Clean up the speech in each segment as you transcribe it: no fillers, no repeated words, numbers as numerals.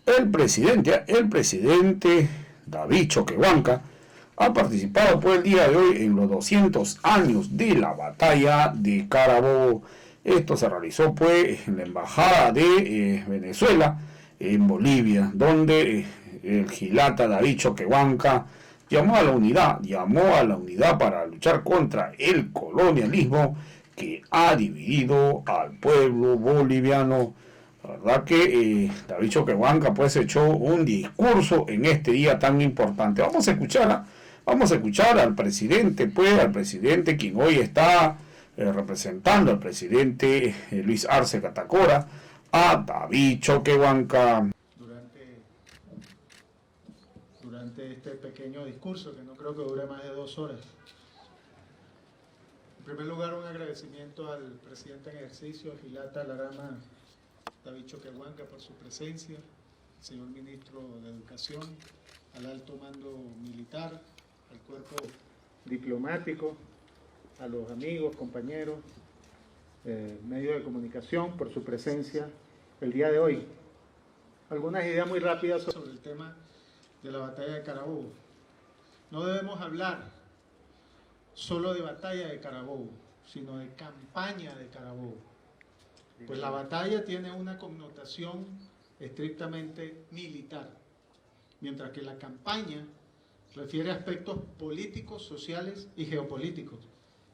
El presidente David Choquehuanca ha participado por el día de hoy en los 200 años de la batalla de Carabobo. Esto se realizó pues en la embajada de Venezuela en Bolivia, donde el Gilata David Choquehuanca llamó a la unidad para luchar contra el colonialismo que ha dividido al pueblo boliviano. La verdad que David Choquehuanca pues echó un discurso en este día tan importante. Vamos a escuchar al presidente, quien hoy está representando al presidente Luis Arce Catacora, a David Choquehuanca. Durante este pequeño discurso, que no creo que dure más de 2 horas. En primer lugar, un agradecimiento al presidente en ejercicio, Gilata Larama David Choquehuanca, por su presencia, al señor ministro de Educación, al alto mando militar, al cuerpo diplomático, a los amigos, compañeros, medios de comunicación, por su presencia el día de hoy. Algunas ideas muy rápidas sobre el tema de la batalla de Carabobo. No debemos hablar solo de batalla de Carabobo, sino de campaña de Carabobo. Pues la batalla tiene una connotación estrictamente militar, mientras que la campaña refiere a aspectos políticos, sociales y geopolíticos,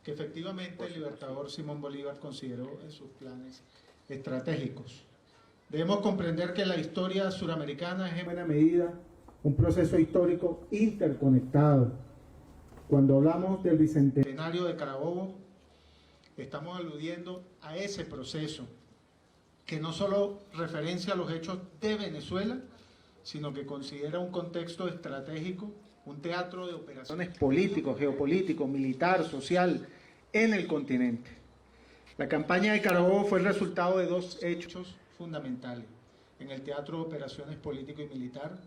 que efectivamente el libertador Simón Bolívar consideró en sus planes estratégicos. Debemos comprender que la historia suramericana es en buena medida un proceso histórico interconectado. Cuando hablamos del bicentenario de Carabobo, estamos aludiendo a ese proceso, que no solo referencia a los hechos de Venezuela, sino que considera un contexto estratégico, un teatro de operaciones políticos, geopolíticos, militar, social, en el continente. La campaña de Carabobo fue el resultado de 2 hechos fundamentales en el teatro de operaciones político y militar,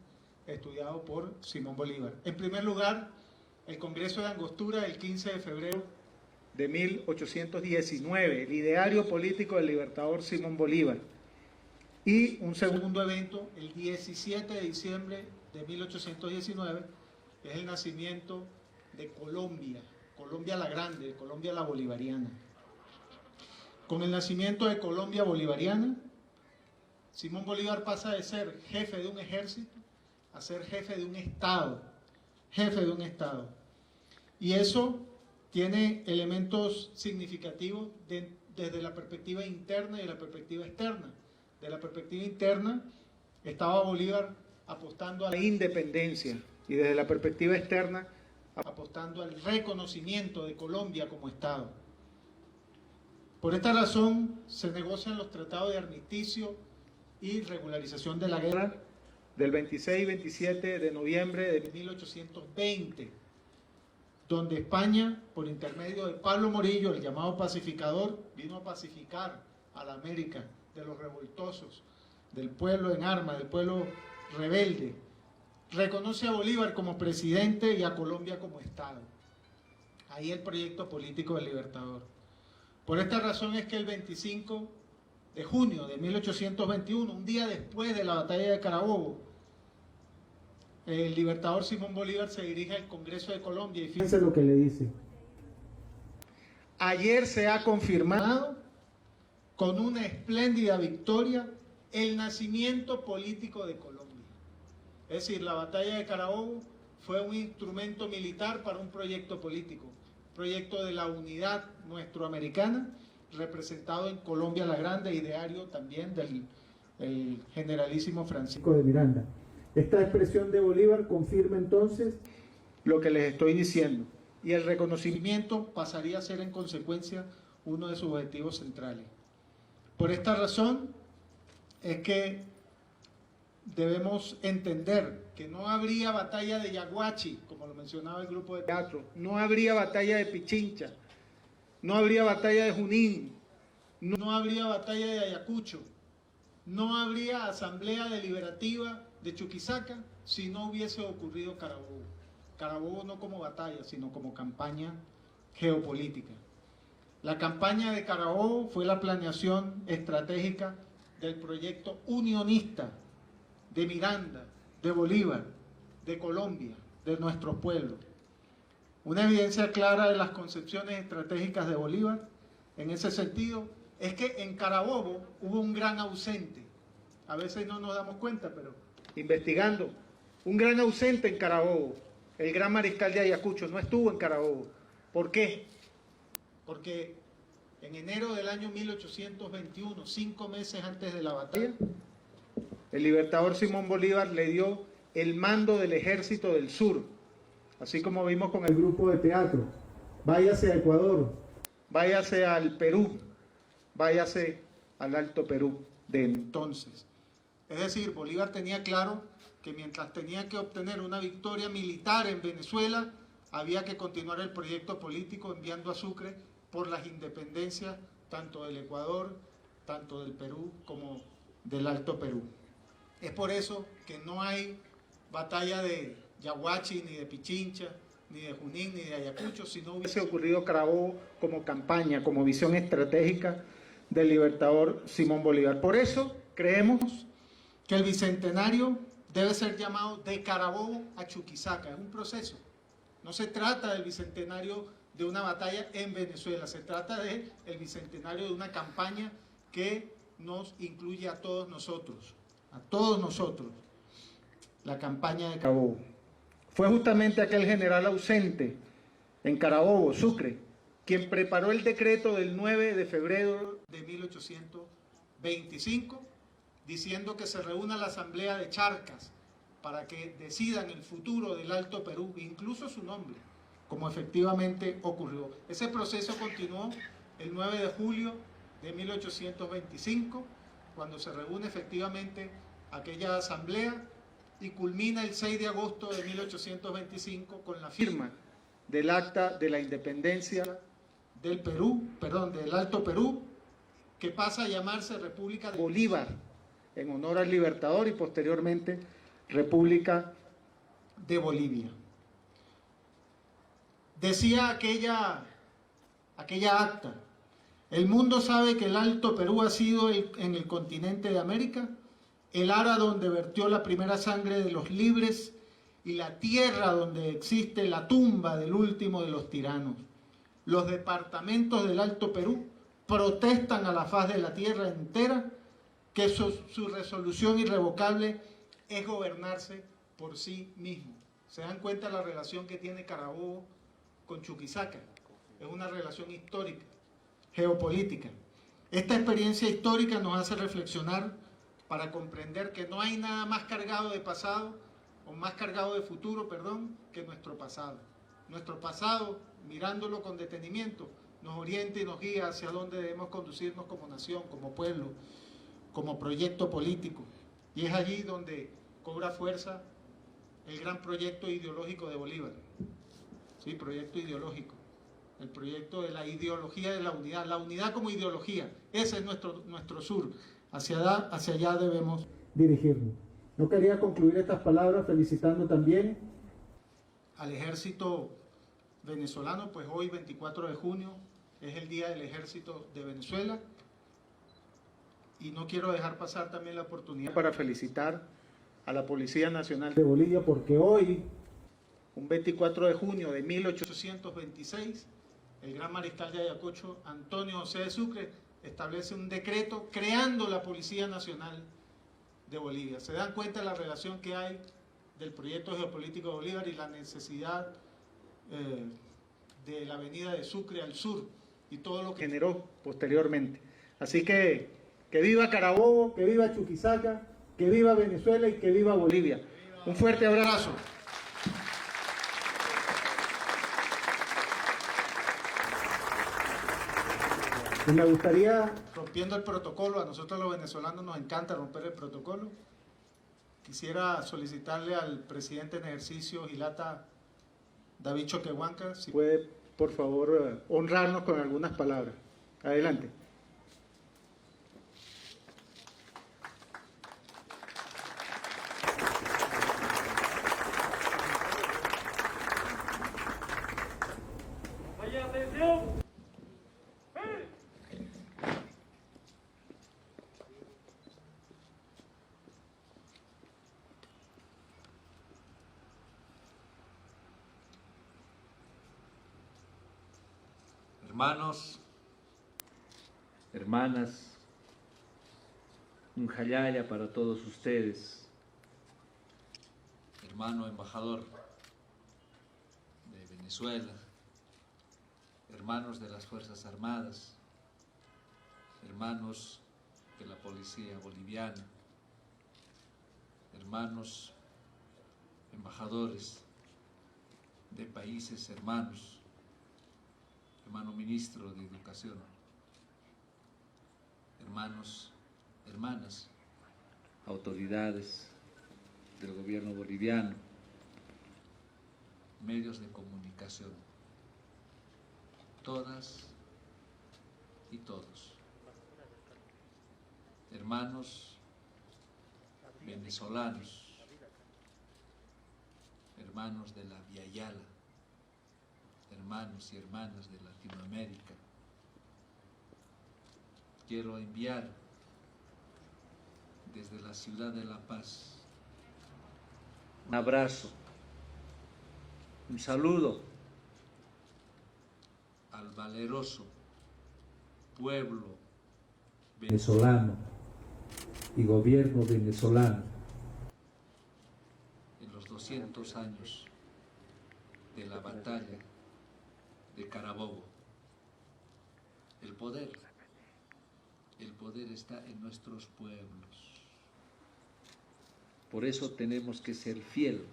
estudiado por Simón Bolívar. En primer lugar, el Congreso de Angostura del 15 de febrero de 1819, el ideario político del libertador Simón Bolívar. Y un segundo evento, el 17 de diciembre de 1819, es el nacimiento de Colombia, Colombia la Grande, Colombia la Bolivariana. Con el nacimiento de Colombia Bolivariana, Simón Bolívar pasa de ser jefe de un ejército a ser jefe de un Estado, Y eso tiene elementos significativos desde la perspectiva interna y la perspectiva externa. De la perspectiva interna, estaba Bolívar apostando a la independencia, y desde la perspectiva externa, apostando al reconocimiento de Colombia como Estado. Por esta razón, se negocian los tratados de armisticio y regularización de la guerra del 26 y 27 de noviembre de 1820, donde España, por intermedio de Pablo Morillo, el llamado pacificador, vino a pacificar a la América de los revoltosos, del pueblo en armas, del pueblo rebelde. Reconoce a Bolívar como presidente y a Colombia como Estado. Ahí el proyecto político del libertador. Por esta razón es que el 25 de junio de 1821, un día después de la batalla de Carabobo, el libertador Simón Bolívar se dirige al Congreso de Colombia y fíjense lo que le dice. Ayer se ha confirmado con una espléndida victoria el nacimiento político de Colombia. Es decir, la batalla de Carabobo fue un instrumento militar para un proyecto político, proyecto de la unidad nuestroamericana, representado en Colombia la Grande, ideario también del generalísimo Francisco de Miranda. Esta expresión de Bolívar confirma entonces lo que les estoy diciendo, y el reconocimiento pasaría a ser en consecuencia uno de sus objetivos centrales. Por esta razón es que debemos entender que no habría batalla de Yaguachi, como lo mencionaba el grupo de teatro, no habría batalla de Pichincha, no habría batalla de Junín, no habría batalla de Ayacucho, no habría asamblea deliberativa de Chuquisaca si no hubiese ocurrido Carabobo. Carabobo no como batalla, sino como campaña geopolítica. La campaña de Carabobo fue la planeación estratégica del proyecto unionista de Miranda, de Bolívar, de Colombia, de nuestros pueblos. Una evidencia clara de las concepciones estratégicas de Bolívar, en ese sentido, es que en Carabobo hubo un gran ausente. A veces no nos damos cuenta, pero investigando, un gran ausente en Carabobo. El gran mariscal de Ayacucho no estuvo en Carabobo. ¿Por qué? Porque en enero del año 1821, 5 meses antes de la batalla, el libertador Simón Bolívar le dio el mando del Ejército del Sur, así como vimos con el grupo de teatro. Váyase a Ecuador, váyase al Perú, váyase al Alto Perú de entonces. Es decir, Bolívar tenía claro que mientras tenía que obtener una victoria militar en Venezuela, había que continuar el proyecto político enviando a Sucre por las independencias tanto del Ecuador, tanto del Perú como del Alto Perú. Es por eso que no hay batalla de Yaguachi, ni de Pichincha, ni de Junín, ni de Ayacucho, si no hubiese ocurrido Carabobo como campaña, como visión estratégica del libertador Simón Bolívar. Por eso creemos que el Bicentenario debe ser llamado de Carabobo a Chuquisaca. Es un proceso. No se trata del Bicentenario de una batalla en Venezuela, se trata del Bicentenario de una campaña que nos incluye a todos nosotros, la campaña de Carabobo. Fue justamente aquel general ausente en Carabobo, Sucre, quien preparó el decreto del 9 de febrero de 1825, diciendo que se reúna la Asamblea de Charcas para que decidan el futuro del Alto Perú, incluso su nombre, como efectivamente ocurrió. Ese proceso continuó el 9 de julio de 1825, cuando se reúne efectivamente aquella asamblea, y culmina el 6 de agosto de 1825 con la firma del Acta de la Independencia del Perú, del Alto Perú, que pasa a llamarse República de Bolívar, en honor al libertador, y posteriormente República de Bolivia. Decía aquella acta: el mundo sabe que el Alto Perú ha sido en el continente de América el ara donde vertió la primera sangre de los libres y la tierra donde existe la tumba del último de los tiranos. Los departamentos del Alto Perú protestan a la faz de la tierra entera que su resolución irrevocable es gobernarse por sí mismo. ¿Se dan cuenta la relación que tiene Carabobo con Chuquisaca? Es una relación histórica, geopolítica. Esta experiencia histórica nos hace reflexionar para comprender que no hay nada más cargado de pasado, o más cargado de futuro, que nuestro pasado. Nuestro pasado, mirándolo con detenimiento, nos orienta y nos guía hacia dónde debemos conducirnos como nación, como pueblo, como proyecto político. Y es allí donde cobra fuerza el gran proyecto ideológico de Bolívar. Sí, proyecto ideológico. El proyecto de la ideología de la unidad como ideología. Ese es nuestro sur. Hacia allá debemos dirigirnos. No quería concluir estas palabras felicitando también al ejército venezolano, pues hoy 24 de junio es el Día del Ejército de Venezuela, y no quiero dejar pasar también la oportunidad para felicitar a la Policía Nacional de Bolivia, porque hoy, un 24 de junio de 1826, el gran mariscal de Ayacucho, Antonio José de Sucre, establece un decreto creando la Policía Nacional de Bolivia. ¿Se dan cuenta de la relación que hay del proyecto geopolítico de Bolívar y la necesidad de la avenida de Sucre al sur y todo lo que generó posteriormente? Así que viva Carabobo, que viva Chuquisaca, que viva Venezuela y que viva Bolivia. Un fuerte abrazo. Y me gustaría, rompiendo el protocolo, a nosotros los venezolanos nos encanta romper el protocolo, quisiera solicitarle al presidente en ejercicio, Gilata David Choquehuanca, si puede, por favor, honrarnos con algunas palabras. Adelante. Oye, atención. Hermanos, hermanas, un jalaya para todos ustedes, hermano embajador de Venezuela, hermanos de las Fuerzas Armadas, hermanos de la Policía Boliviana, hermanos embajadores de países hermanos, hermano ministro de Educación, hermanos, hermanas, autoridades del gobierno boliviano, medios de comunicación, todas y todos, hermanos venezolanos, hermanos de la Via Yala, hermanos y hermanas de Latinoamérica. Quiero enviar desde la ciudad de La Paz un abrazo, un saludo al valeroso pueblo venezolano y gobierno venezolano en los 200 años de la batalla de Carabobo. El poder está en nuestros pueblos. Por eso tenemos que ser fieles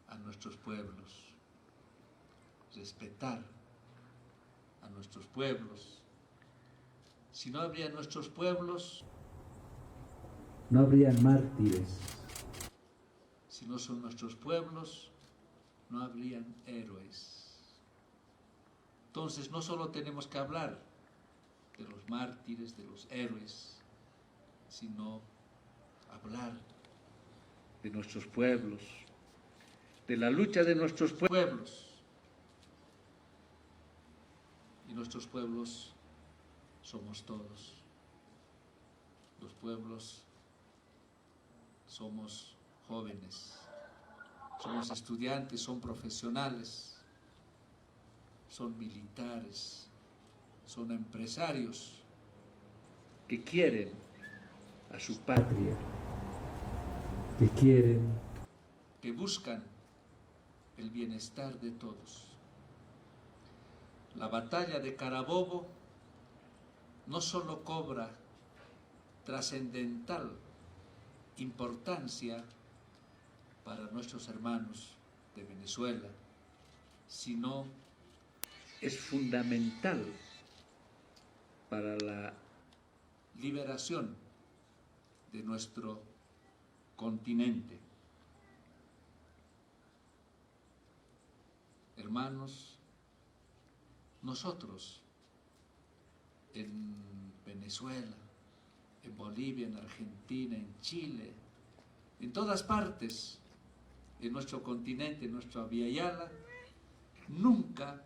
a nuestros pueblos, respetar a nuestros pueblos. Si no habría nuestros pueblos, no habrían mártires. Si no son nuestros pueblos, no habrían héroes. Entonces no solo tenemos que hablar de los mártires, de los héroes, sino hablar de nuestros pueblos, de la lucha de nuestros pueblos. Y nuestros pueblos somos todos. Los pueblos somos jóvenes, somos estudiantes, son profesionales, son militares, son empresarios que quieren a su patria, que buscan el bienestar de todos. La batalla de Carabobo no solo cobra trascendental importancia para nuestros hermanos de Venezuela, sino es fundamental para la liberación de nuestro continente. Hermanos, nosotros en Venezuela, en Bolivia, en Argentina, en Chile, en todas partes, en nuestro continente, en nuestra Via Yala, nunca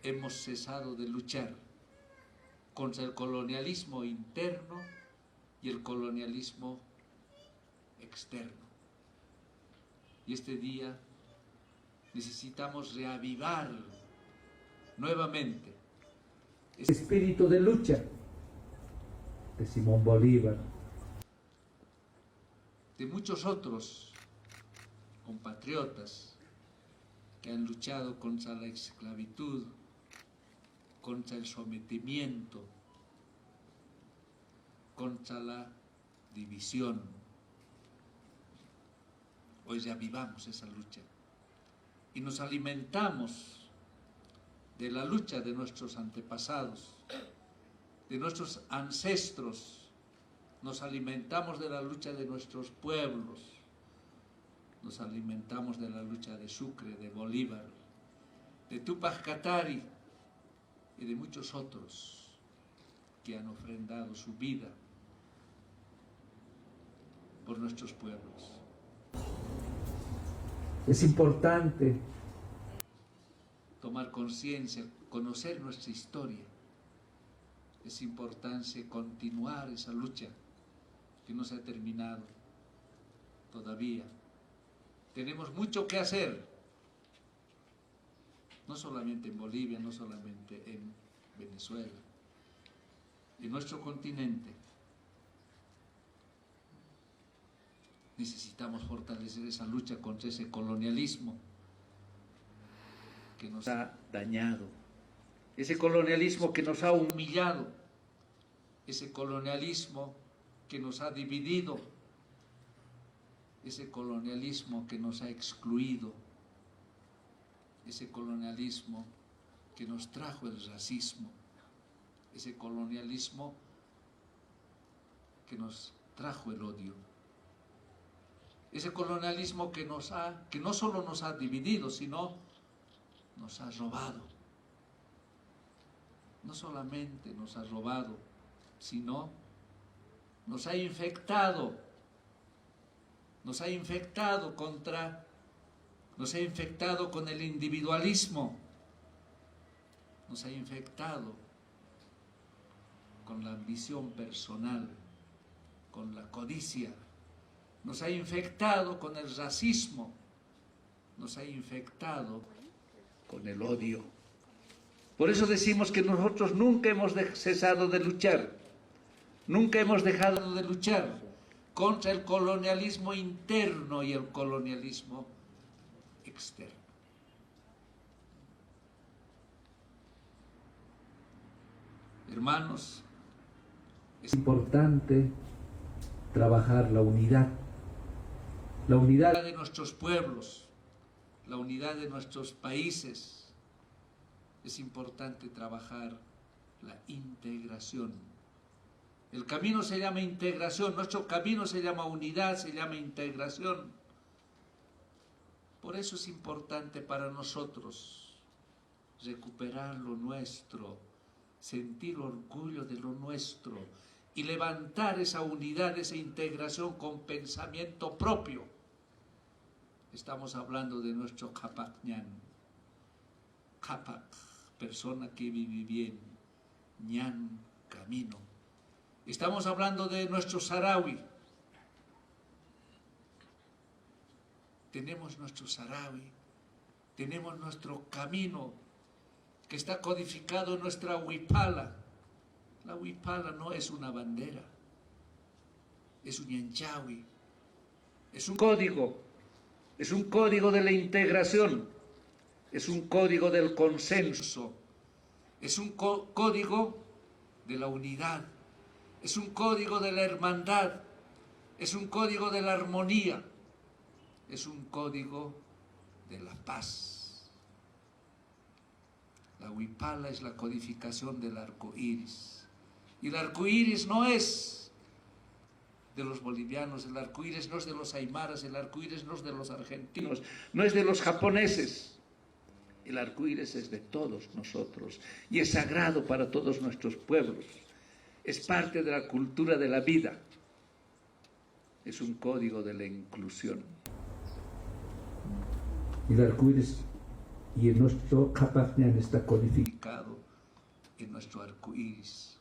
hemos cesado de luchar contra el colonialismo interno y el colonialismo externo. Y este día necesitamos reavivar nuevamente este espíritu de lucha de Simón Bolívar, de muchos otros compatriotas que han luchado contra la esclavitud, contra el sometimiento, contra la división. Hoy reavivamos esa lucha y nos alimentamos de la lucha de nuestros antepasados, de nuestros ancestros, nos alimentamos de la lucha de nuestros pueblos, nos alimentamos de la lucha de Sucre, de Bolívar, de Túpac Katari y de muchos otros que han ofrendado su vida por nuestros pueblos. Es importante tomar conciencia, conocer nuestra historia. Es importante continuar esa lucha que no se ha terminado todavía. Tenemos mucho que hacer no solamente en Bolivia, no solamente en Venezuela, en nuestro continente. Necesitamos fortalecer esa lucha contra ese colonialismo que nos ha dañado, ese colonialismo que nos ha humillado, ese colonialismo que nos ha dividido, ese colonialismo que nos ha excluido, ese colonialismo que nos trajo el racismo, ese colonialismo que nos trajo el odio, ese colonialismo que no solo nos ha dividido, sino nos ha robado. No solamente nos ha robado, sino nos ha infectado con el individualismo, nos ha infectado con la ambición personal, con la codicia, nos ha infectado con el racismo, nos ha infectado con el odio. Por eso decimos que nosotros nunca hemos cesado de luchar, nunca hemos dejado de luchar contra el colonialismo interno y el colonialismo externo. Hermanos, es importante trabajar la unidad de nuestros pueblos, la unidad de nuestros países. Es importante trabajar la integración. El camino se llama integración, nuestro camino se llama unidad, se llama integración. Por eso es importante para nosotros recuperar lo nuestro, sentir orgullo de lo nuestro y levantar esa unidad, esa integración con pensamiento propio. Estamos hablando de nuestro Capac Ñan. Capac, persona que vive bien. Ñan, camino. Estamos hablando de nuestro Sarawi. Tenemos nuestro Sarawi, tenemos nuestro camino que está codificado en nuestra huipala. La huipala no es una bandera, es un yanchawi, es un código de la integración, es un código del consenso, es un código de la unidad, es un código de la hermandad, es un código de la armonía, es un código de la paz. La huipala es la codificación del arco iris. Y el arco iris no es de los bolivianos, el arco iris no es de los aymaras, el arco iris no es de los argentinos, no es de los japoneses. El arco iris es de todos nosotros y es sagrado para todos nuestros pueblos. Es parte de la cultura de la vida. Es un código de la inclusión. Y el arco iris y en nuestro Capac Ñan está codificado en nuestro arco iris,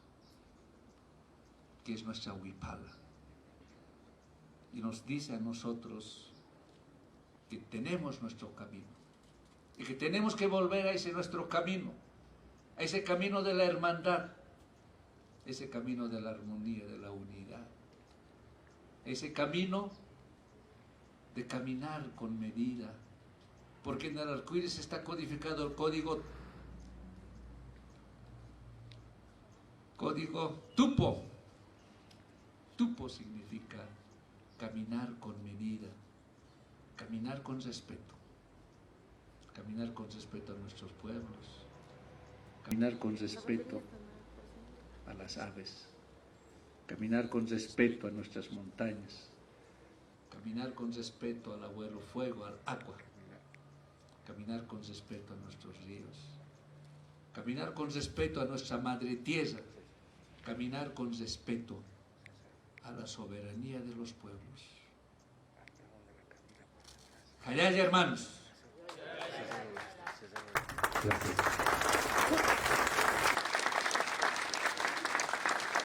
que es nuestra huipala. Y nos dice a nosotros que tenemos nuestro camino y que tenemos que volver a ese nuestro camino, a ese camino de la hermandad, ese camino de la armonía, de la unidad, ese camino de caminar con medida, porque en el arco iris está codificado el código Tupo. Tupo significa caminar con medida, caminar con respeto a nuestros pueblos, caminar con respeto a las aves, caminar con respeto a nuestras montañas, caminar con respeto al abuelo fuego, al agua, caminar con respeto a nuestros ríos, caminar con respeto a nuestra madre tierra, caminar con respeto a la soberanía de los pueblos. Hayaya, hermanos. Gracias.